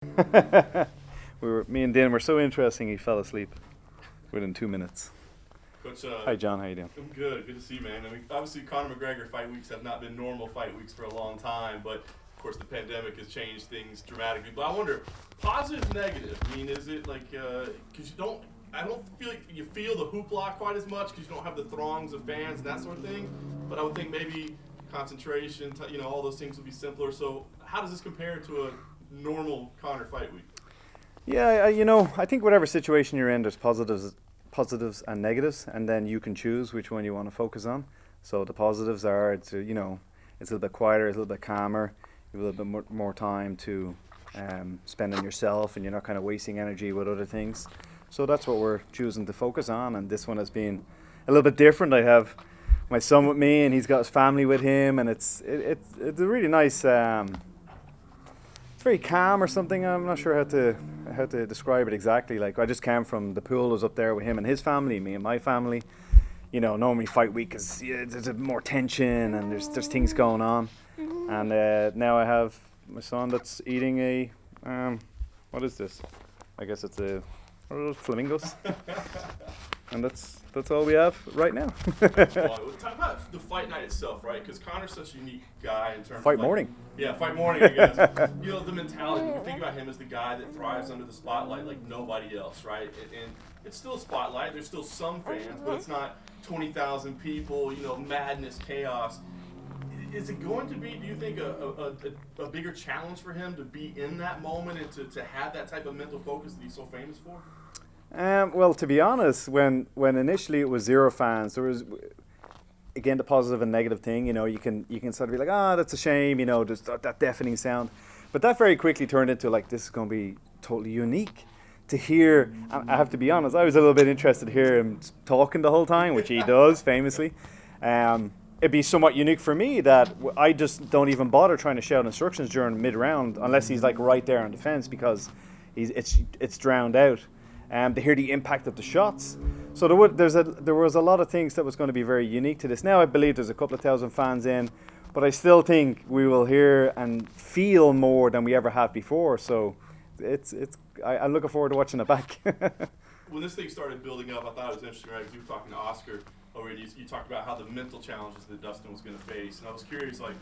Me and Dan were so interesting he fell asleep within 2 minutes. Coach, Hi John, how you doing? I'm good. Good to see you, man. I mean, obviously, Conor McGregor fight weeks have not been normal fight weeks for a long time, but of course, the pandemic has changed things dramatically. But I wonder, positive, negative. I mean, is it like because I don't feel like you feel the hoopla quite as much because you don't have the throngs of fans and that sort of thing. But I would think maybe concentration, all those things would be simpler. So, how does this compare to a normal Conor fight week? Yeah, I think whatever situation you're in, there's positives and negatives, and then you can choose which one you want to focus on. So the positives are it's a little bit quieter, it's a little bit calmer, you have a little bit more time to spend on yourself, and you're not kind of wasting energy with other things. So that's what we're choosing to focus on, and this one has been a little bit different. I have my son with me, and he's got his family with him, and it's a really nice. It's very calm or something. I'm not sure how to describe it exactly. Like, I just came from the pool. I was up there with him and his family, me and my family. Normally fight week is there's more tension and there's things going on. And now I have my son that's eating a what is this? I guess it's what are those flamingos? And that's all we have right now. Talk about the fight night itself, right? Because Conor's such a unique guy in terms Fight of morning. Yeah, fight morning, I guess. The mentality. You think about him as the guy that thrives under the spotlight like nobody else, right? And it's still a spotlight. There's still some fans, but it's not 20,000 people. Madness, chaos. Is it going to be, do you think, a bigger challenge for him to be in that moment and to have that type of mental focus that he's so famous for? Well, to be honest, when initially it was zero fans, there was again the positive and negative thing. You can sort of be like, that's a shame. There's that deafening sound, but that very quickly turned into like, this is going to be totally unique to hear. I have to be honest, I was a little bit interested to hear him talking the whole time, which he does famously. It'd be somewhat unique for me that I just don't even bother trying to shout instructions during mid-round unless he's like right there on the fence, because it's drowned out. To hear the impact of the shots. So there was a lot of things that was going to be very unique to this. Now I believe there's a couple of thousand fans in, but I still think we will hear and feel more than we ever have before. So I'm looking forward to watching it back. When this thing started building up, I thought it was interesting, right? Because you were talking to Oscar already. You talked about how the mental challenges that Dustin was going to face, and I was curious, like,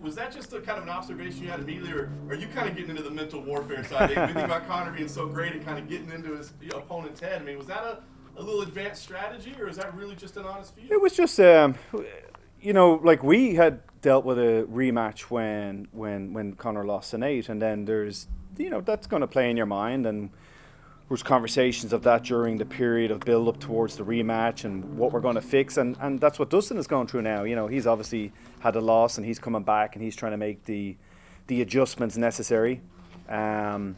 was that just a kind of an observation you had immediately, or are you kind of getting into the mental warfare side? We think about Conor being so great and kind of getting into his opponent's head. I mean, was that a little advanced strategy, or is that really just an honest feel? It was just, like we had dealt with a rematch when Conor lost to Nate, and then there's, that's going to play in your mind, and there was conversations of that during the period of build up towards the rematch and what we're going to fix, and that's what Dustin is going through now. He's obviously had a loss and he's coming back and he's trying to make the adjustments necessary. And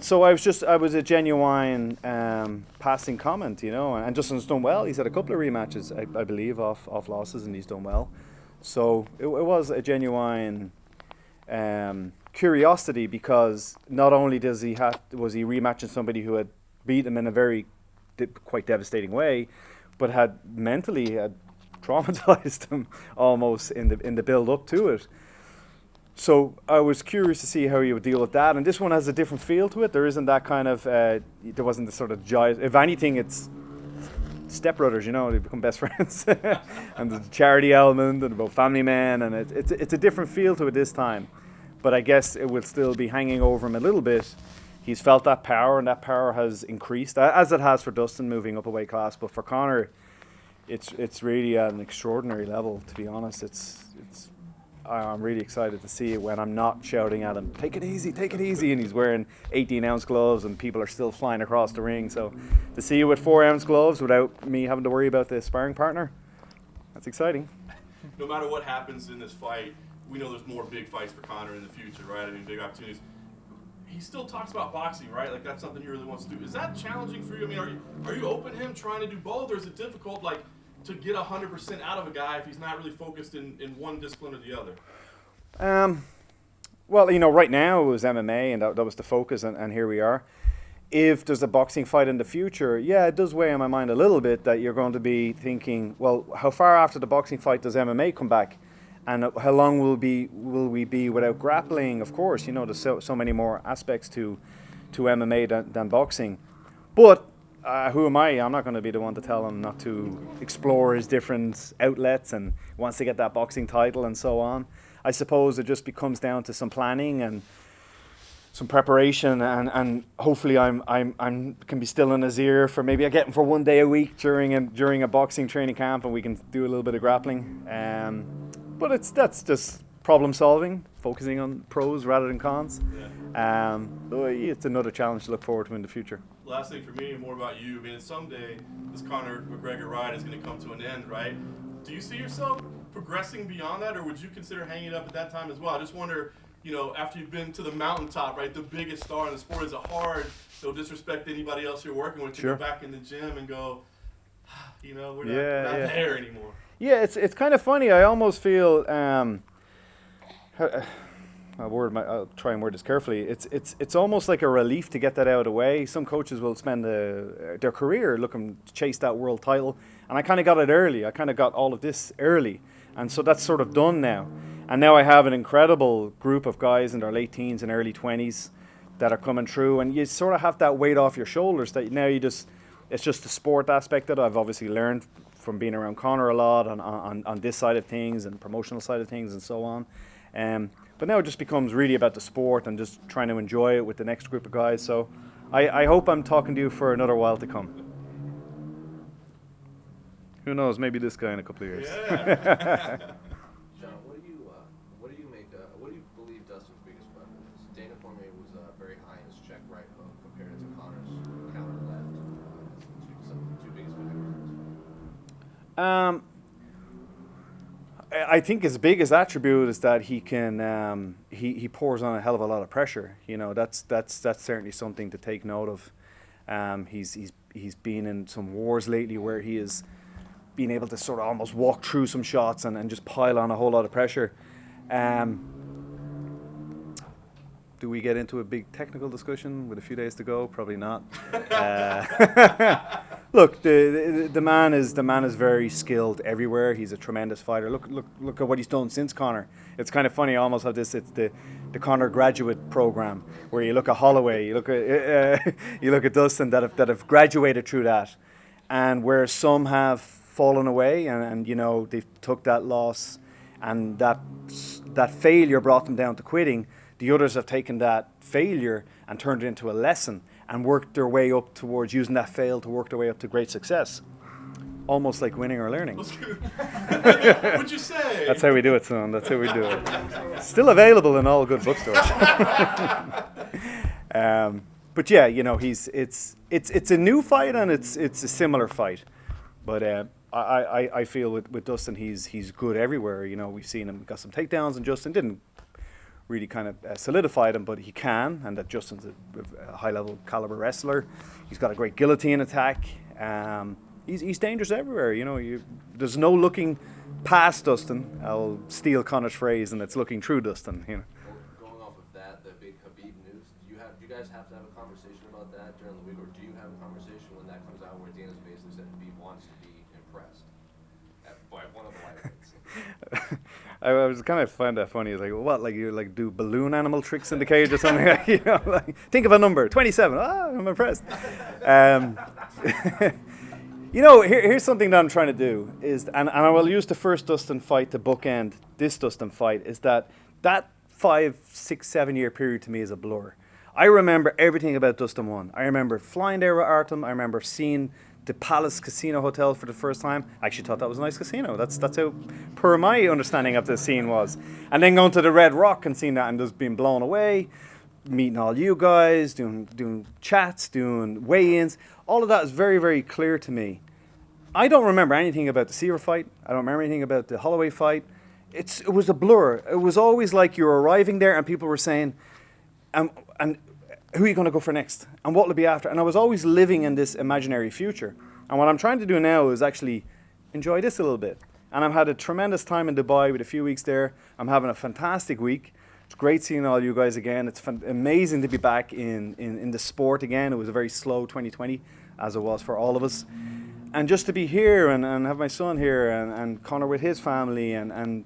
so I was a genuine passing comment, and Dustin's done well. He's had a couple of rematches, I believe, off losses, and he's done well. So it was a genuine curiosity, because not only was he rematching somebody who had beat him in a very quite devastating way, but had traumatized him almost in the build up to it. So I was curious to see how he would deal with that, and this one has a different feel to it. There isn't that kind of there wasn't the sort of giant. If anything, it's stepbrothers, they become best friends, and the charity element and about family men, and it's a different feel to it this time. But I guess it will still be hanging over him a little bit. He's felt that power, and that power has increased, as it has for Dustin moving up a weight class. But for Conor, it's really at an extraordinary level, to be honest. I'm really excited to see it when I'm not shouting at him, take it easy, and he's wearing 18-ounce gloves and people are still flying across the ring. So to see you with 4-ounce gloves without me having to worry about the sparring partner, that's exciting. No matter what happens in this fight, we know there's more big fights for Conor in the future, right? I mean, big opportunities. He still talks about boxing, right? Like, that's something he really wants to do. Is that challenging for you? I mean, are you open to him trying to do both, or is it difficult, like, to get 100% out of a guy if he's not really focused in one discipline or the other? Well, right now it was MMA, and that was the focus, and here we are. If there's a boxing fight in the future, yeah, it does weigh on my mind a little bit that you're going to be thinking, well, how far after the boxing fight does MMA come back? And how long will we be without grappling? Of course, you know, there's so many more aspects to MMA than boxing. But who am I? I'm not going to be the one to tell him not to explore his different outlets and wants to get that boxing title and so on. I suppose it just becomes down to some planning and some preparation, and hopefully I'm can be still in his ear for maybe I get him for 1 day a week during a boxing training camp, and we can do a little bit of grappling. But that's just problem solving, focusing on pros rather than cons. Yeah. It's another challenge to look forward to in the future. Last thing for me, more about you. I mean, someday this Conor McGregor ride is going to come to an end, right? Do you see yourself progressing beyond that, or would you consider hanging it up at that time as well? I just wonder, you know, after you've been to the mountaintop, right, the biggest star in the sport, is it hard, no disrespect to anybody else you're working with, to Sure. go back in the gym and go, you know, we're not there anymore? Yeah, it's kind of funny. I almost feel I'll try and word this carefully. It's almost like a relief to get that out of the way. Some coaches will spend their career looking to chase that world title, and I kind of got it early. I kind of got all of this early, and so that's sort of done now. And now I have an incredible group of guys in their late teens and early 20s that are coming through, and you sort of have that weight off your shoulders that now it's just the sport aspect that I've obviously learned from being around Conor a lot on this side of things and promotional side of things and so on. But now it just becomes really about the sport and just trying to enjoy it with the next group of guys. So I hope I'm talking to you for another while to come. Who knows, maybe this guy in a couple of years. Yeah. John, what do you believe Dustin's biggest weapon is? Dana Cormier was very high in his check right hook compared to Conor's counter left. Some of the two biggest factors. I think his biggest attribute is that he can he pours on a hell of a lot of pressure. You know, that's certainly something to take note of. He's been in some wars lately where he is being able to sort of almost walk through some shots and just pile on a whole lot of pressure. Do we get into a big technical discussion with a few days to go? Probably not. Look, the man is very skilled everywhere. He's a tremendous fighter. Look at what he's done since Conor. It's kind of funny. I almost have this. It's the Conor graduate program where you look at Holloway, you look at Dustin that have graduated through that, and where some have fallen away and you know they took that loss and that failure brought them down to quitting. The others have taken that failure and turned it into a lesson and worked their way up towards using that fail to work their way up to great success. Almost like winning or learning. What'd you say? That's how we do it, son. That's how we do it. Still available in all good bookstores. But yeah, you know, it's a new fight and it's a similar fight. But I feel with Dustin, he's good everywhere. You know, we've seen him got some takedowns, and Justin didn't really kind of solidified him, but he can, and that Justin's a high-level caliber wrestler. He's got a great guillotine attack. He's dangerous everywhere. You know, there's no looking past Dustin. I'll steal Conor's phrase, and it's looking through Dustin. You know. Going off of that, the big Khabib news. Do you guys have to have a conversation about that during the week, or do you have a conversation when that comes out where Dana's basically said Khabib wants to be impressed by one of the lightweights? I was kind of find that funny. It's like, what, like you like do balloon animal tricks in the cage or something? You know, like, think of a number, 27. I'm impressed. You know, here's something that I'm trying to do is, and I will use the first Dustin fight to bookend this Dustin fight, is that 5, 6, 7 year period to me is a blur. I remember everything about Dustin 1. I remember flying there with Artem. I remember seeing the Palace Casino Hotel for the first time. I actually thought that was a nice casino. That's how per my understanding of the scene was. And then going to the Red Rock and seeing that and just being blown away, meeting all you guys, doing chats, doing weigh-ins. All of that is very, very clear to me. I don't remember anything about the Seaver fight. I don't remember anything about the Holloway fight. It was a blur. It was always like you were arriving there and people were saying, and who are you going to go for next? And what will it be after? And I was always living in this imaginary future. And what I'm trying to do now is actually enjoy this a little bit. And I've had a tremendous time in Dubai with a few weeks there. I'm having a fantastic week. It's great seeing all you guys again. It's amazing to be back in the sport again. It was a very slow 2020, as it was for all of us. And just to be here and have my son here and Conor with his family and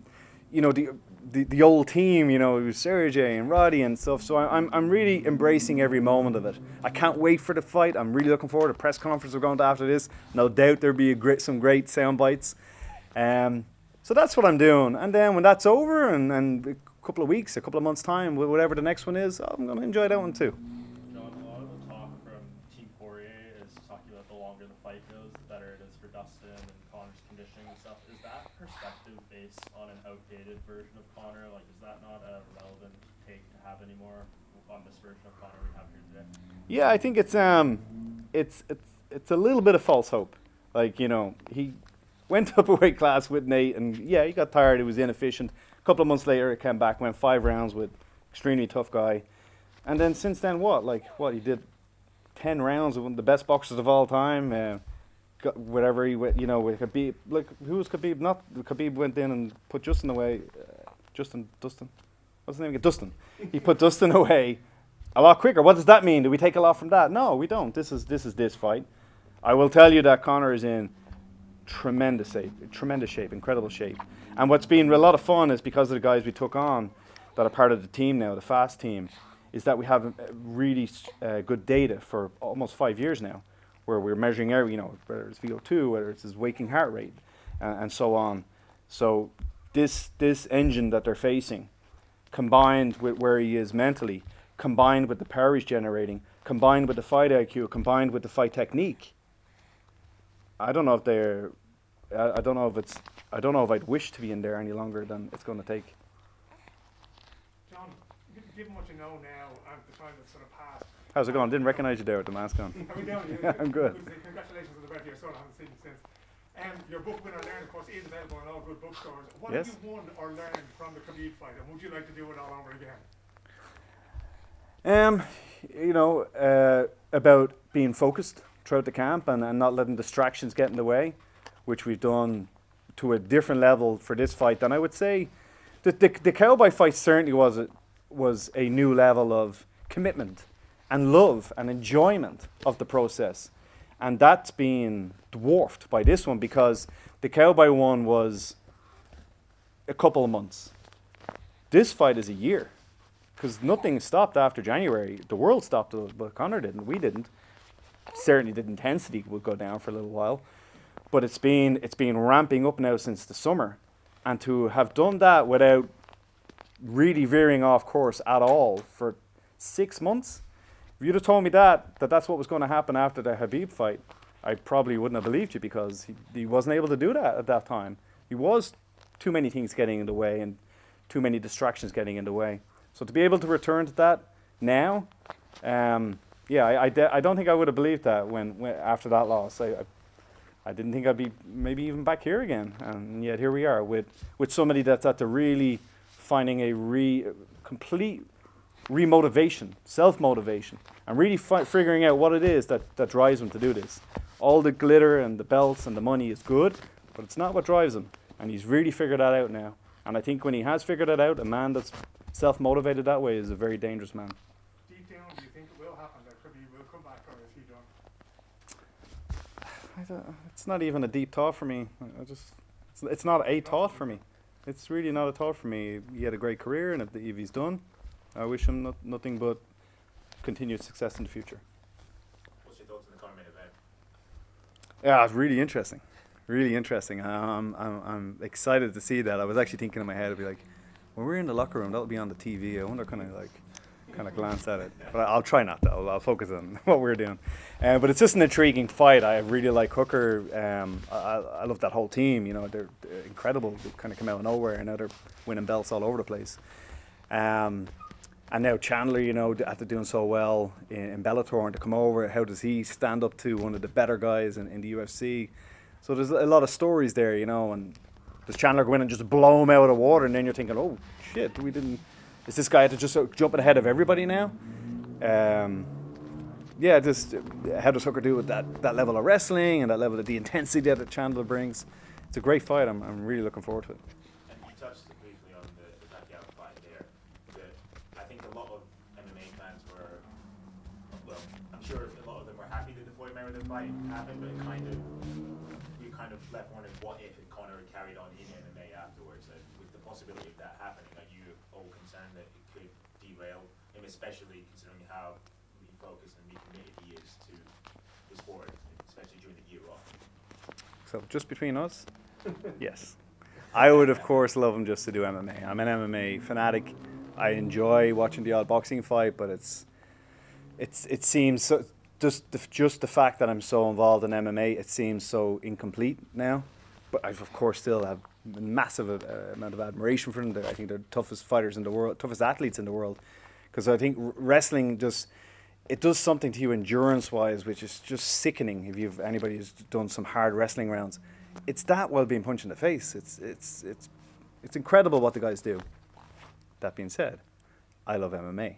you know, the old team, you know, it was Sergey and Roddy and stuff. So I'm really embracing every moment of it. I can't wait for the fight. I'm really looking forward to the press conference we're going to after this. No doubt there'll be some great sound bites. So that's what I'm doing. And then when that's over and a couple of weeks, a couple of months' time, whatever the next one is, I'm going to enjoy that one too. John, a lot of the talk from Team Poirier is talking about the longer the fight goes, the better it is for Dustin and Connor's conditioning and stuff. Is that perspective based on an outdated version of Connor? Like, is that not a relevant take to have anymore on this version of Connor we have here today? Yeah, I think it's a little bit of false hope. Like, you know, he went up a weight class with Nate, and yeah, he got tired. He was inefficient. A couple of months later, he came back, went 5 rounds with extremely tough guy, and then since then, he did 10 rounds with one of the best boxers of all time. Got whatever he went, you know, with Khabib. Like, who was Khabib? Not Khabib went in and put Justin away. Dustin. What's his name again? Dustin. He put Dustin away a lot quicker. What does that mean? Do we take a lot from that? No, we don't. This is this fight. I will tell you that Conor is in tremendous shape, incredible shape. And what's been a lot of fun is because of the guys we took on that are part of the team now, the fast team, is that we have really good data for almost 5 years now, where we're measuring every, you know, whether it's VO2, whether it's his waking heart rate, and so on. So this engine that they're facing, combined with where he is mentally, combined with the power he's generating, combined with the fight IQ, combined with the fight technique, I don't know if I'd wish to be in there any longer than it's going to take. John, given what you know now and the time that's sort of passed. How's it going? Didn't recognize you there with the mask on. How are we doing? I'm good. Congratulations on the birthday. I still haven't seen it since. Your book, Win or Learn, of course, is available in all good bookstores. What Yes. have you won or learned from the Khabib fight, and would you like to do it all over again? About being focused throughout the camp and not letting distractions get in the way, which we've done to a different level for this fight than I would say. The Cowboy fight certainly was a new level of commitment and love and enjoyment of the process. And that's been dwarfed by this one because the Cowboy one was a couple of months. This fight is a year because nothing stopped after January. The world stopped, but Conor didn't. We didn't. Certainly the intensity would go down for a little while. But it's been ramping up now since the summer. And to have done that without really veering off course at all for 6 months, if you'd have told me that's what was going to happen after the Khabib fight, I probably wouldn't have believed you because he wasn't able to do that at that time. He was too many things getting in the way and too many distractions getting in the way. So to be able to return to that now, I don't think I would have believed that when after that loss. I didn't think I'd be maybe even back here again, and yet here we are with somebody that's at the really finding a complete remotivation, self-motivation, and really figuring out what it is that drives him to do this. All the glitter and the belts and the money is good, but it's not what drives him, and he's really figured that out now. And I think when he has figured it out, a man that's self-motivated that way is a very dangerous man. Deep down, do you think it will happen that Khabib will come back, or is he done? It's not even a deep thought for me. It's not a thought for me. It's really not a thought for me. He had a great career, and if he's done, I wish him nothing but continued success in the future. What's your thoughts on the Conor main event? Yeah, it's really interesting. Really interesting. I'm excited to see that. I was actually thinking in my head, I'd be like, when we're in the locker room, that'll be on the TV. I wonder, kind of glance at it. But I'll try not to. I'll focus on what we're doing. But it's just an intriguing fight. I really like Hooker. I love that whole team. You know, they're incredible. They kind of come out of nowhere, and now they're winning belts all over the place. And now Chandler, you know, after doing so well in Bellator, and to come over, how does he stand up to one of the better guys in the UFC? So there's a lot of stories there, you know, and does Chandler go in and just blow him out of the water, and then you're thinking, oh shit, is this guy had to just jumping ahead of everybody now? Just how does Hooker do with that level of wrestling and that level of the intensity that Chandler brings? It's a great fight. I'm really looking forward to it. And you touched briefly on the Pacquiao fight there. I think a lot of MMA fans were, well, I'm sure a lot of them were happy that the Floyd Mayweather fight happened, but we kind of left wondering what if Conor had carried on in MMA afterwards. With the possibility of that happening? Are you all concerned that it could derail him, especially considering how refocused and recommitted he is to the sport, especially during the year off? So just between us, yes. I would, of course, love him just to do MMA. I'm an MMA fanatic. I enjoy watching the odd boxing fight, but it seems so, just the fact that I'm so involved in MMA, it seems so incomplete now. But I, of course, still have a massive amount of admiration for them. I think they're the toughest fighters in the world, toughest athletes in the world. Because I think wrestling it does something to you endurance-wise, which is just sickening. If anybody who's done some hard wrestling rounds, it's that while being punched in the face. It's incredible what the guys do. That being said, I love MMA.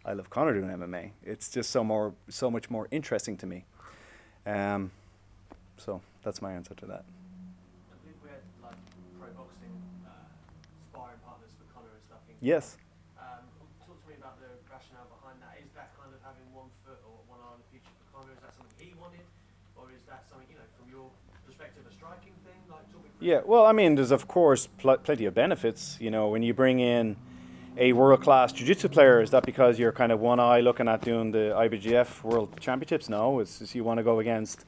I love Conor doing MMA. It's just so much more interesting to me. So that's my answer to that. I believe we had like pro boxing sparring partners for Conor and stuff. Yes. Talk to me about the rationale behind that. Is that kind of having one foot or one eye on the future for Conor? Is that something he wanted, or is that something, from your perspective, a striking thing? Like, talk me through. Yeah. Well, I mean, there's of course plenty of benefits. When you bring in a world-class jiu-jitsu player, is that because you're kind of one eye looking at doing the IBJF World Championships? No, it's just you want to go against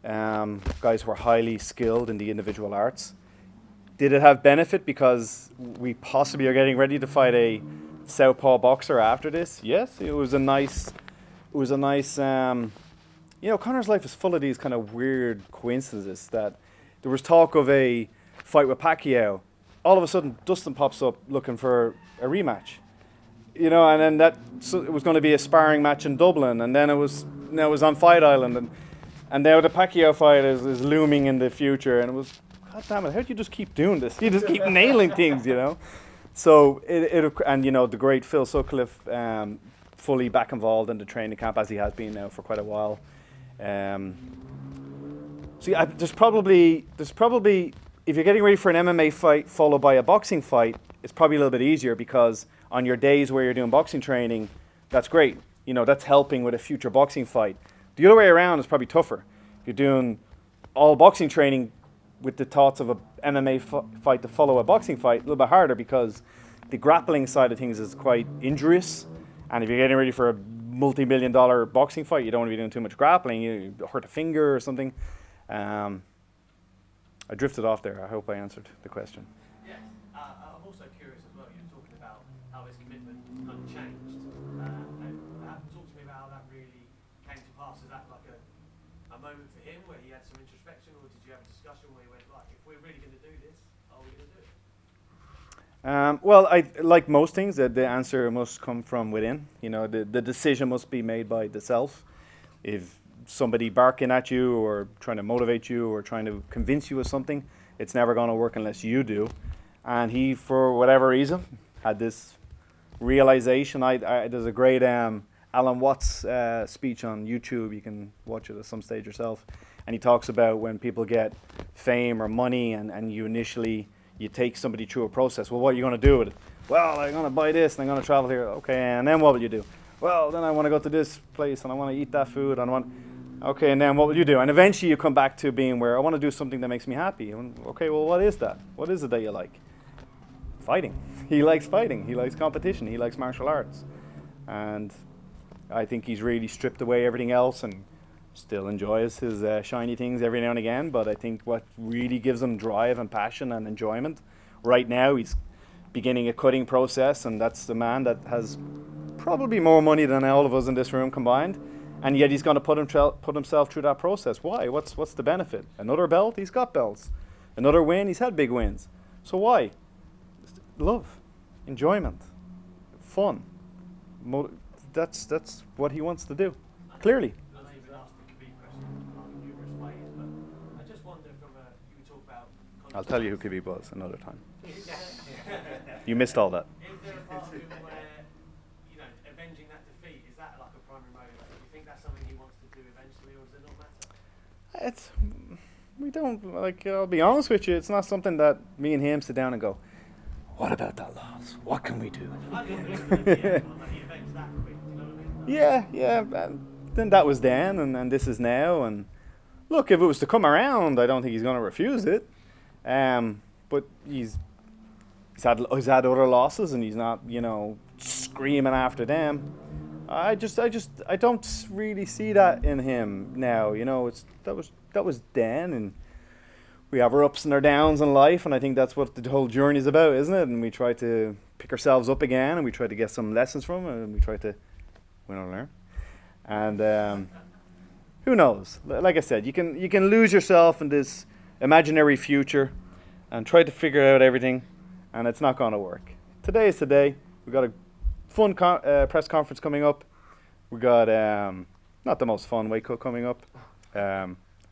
guys who are highly skilled in the individual arts. Did it have benefit because we possibly are getting ready to fight a southpaw boxer after this? Yes, it was a nice. Conor's life is full of these kind of weird coincidences. That there was talk of a fight with Pacquiao. All of a sudden, Dustin pops up looking for a rematch, and then it was going to be a sparring match in Dublin, and then it was on Fight Island, and now the Pacquiao fight is looming in the future, and it was, God damn it, how do you just keep doing this? You just keep nailing things, So the great Phil Sutcliffe, fully back involved in the training camp as he has been now for quite a while. There's probably. If you're getting ready for an MMA fight followed by a boxing fight, it's probably a little bit easier because on your days where you're doing boxing training, that's great. That's helping with a future boxing fight. The other way around is probably tougher. If you're doing all boxing training with the thoughts of a MMA fight to follow a boxing fight, a little bit harder because the grappling side of things is quite injurious. And if you're getting ready for a multi-million-dollar boxing fight, you don't want to be doing too much grappling. You hurt a finger or something. I drifted off there. I hope I answered the question. Yes. I'm also curious as well. You're talking about how his commitment kind of changed. And talk to me about how that really came to pass. Is that like a moment for him where he had some introspection, or did you have a discussion where he went, like, if we're really going to do this, are we going to do it? Well, like most things, the answer must come from within. The decision must be made by the self. If somebody barking at you or trying to motivate you or trying to convince you of something, it's never going to work unless you do. And he, for whatever reason, had this realization. There's a great Alan Watts speech on YouTube. You can watch it at some stage yourself. And he talks about when people get fame or money and you take somebody through a process. Well, what are you going to do with it? Well, I'm going to buy this and I'm going to travel here. Okay, and then what will you do? Well, then I want to go to this place and I want to eat that food and okay, and then what will you do? And eventually you come back to being where I want to do something that makes me happy. Okay, well, what is that? What is it that you like? Fighting. He likes fighting. He likes competition. He likes martial arts. And I think he's really stripped away everything else and still enjoys his shiny things every now and again. But I think what really gives him drive and passion and enjoyment, right now he's beginning a cutting process, and that's the man that has probably more money than all of us in this room combined. And yet he's going to put himself through that process. Why? What's the benefit? Another belt? He's got belts. Another win? He's had big wins. So why? Love, enjoyment, fun. That's what he wants to do. Clearly. I know you've been asked the Khabib question in numerous ways, but I just wonder you talk about. I'll tell you who Khabib was another time. You missed all that. Is there a part of him where, avenging that defeat, is that like a primary motive? Do you think that's something he wants to do eventually, or does it not matter? We don't, I'll be honest with you, it's not something that me and him sit down and go, what about that loss? What can we do? I don't think he avenged that quick, do you know what I mean? Yeah. Then that was then, and this is now. And look, if it was to come around, I don't think he's going to refuse it. But he's he's had other losses and he's not, you know, screaming after them. I don't really see that in him now. You know, that was then, and we have our ups and our downs in life, and I think that's what the whole journey is about, isn't it? And we try to pick ourselves up again, and we try to get some lessons from it, and we try to win or learn. And who knows? Like I said, you can lose yourself in this imaginary future and try to figure out everything, and it's not going to work. Today is today. We've got a fun press conference coming up. We got not the most fun weight cut coming up.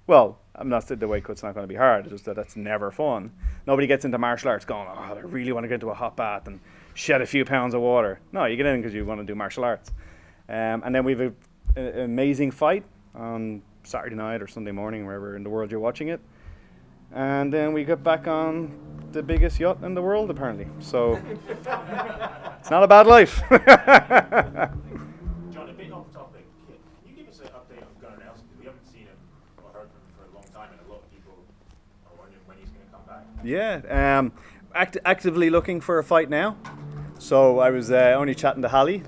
Well, I'm not saying the weight cut's not going to be hard. It's just that that's never fun. Nobody gets into martial arts going, oh, I really want to get into a hot bath and shed a few pounds of water. No, you get in because you want to do martial arts. And then we have an amazing fight on Saturday night or Sunday morning, wherever in the world you're watching it. And then we get back on the biggest yacht in the world, apparently. So it's not a bad life. John, a bit off topic. Can you give us an update on Gunnar Nelson? Because we haven't seen him or heard from him for a long time, and a lot of people are wondering when he's going to come back. Yeah, actively looking for a fight now. So I was only chatting to Hallie,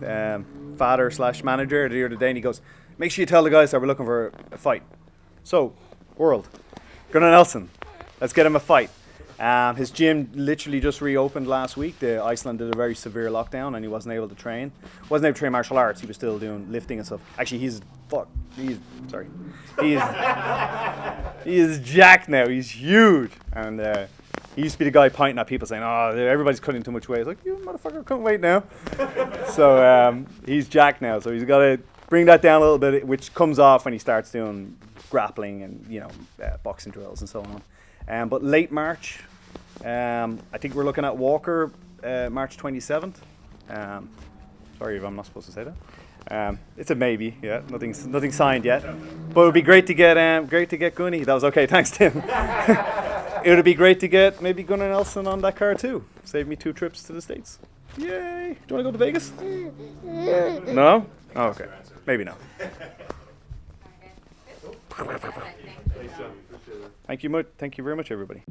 father/manager, the other day, and he goes, make sure you tell the guys that we're looking for a fight. So, world, Gunnar Nelson, let's get him a fight. His gym literally just reopened last week. Iceland did a very severe lockdown and he wasn't able to train. Wasn't able to train martial arts. He was still doing lifting and stuff. Actually, he is jacked now. He's huge. And he used to be the guy pointing at people saying, oh, everybody's cutting too much weight. He's like, you motherfucker, cutting weight now. So he's jacked now. So he's got to bring that down a little bit, which comes off when he starts doing grappling and, you know, boxing drills and so on. But late March, I think we're looking at Walker, March 27th. Sorry if I'm not supposed to say that. It's a maybe, yeah. Nothing signed yet. But it would be great to get Gunny. That was okay, thanks Tim. It would be great to get maybe Gunnar Nelson on that card too. Save me 2 trips to the States. Yay! Do you want to go to Vegas? No? Oh, okay. Maybe not. Thank you very much, everybody.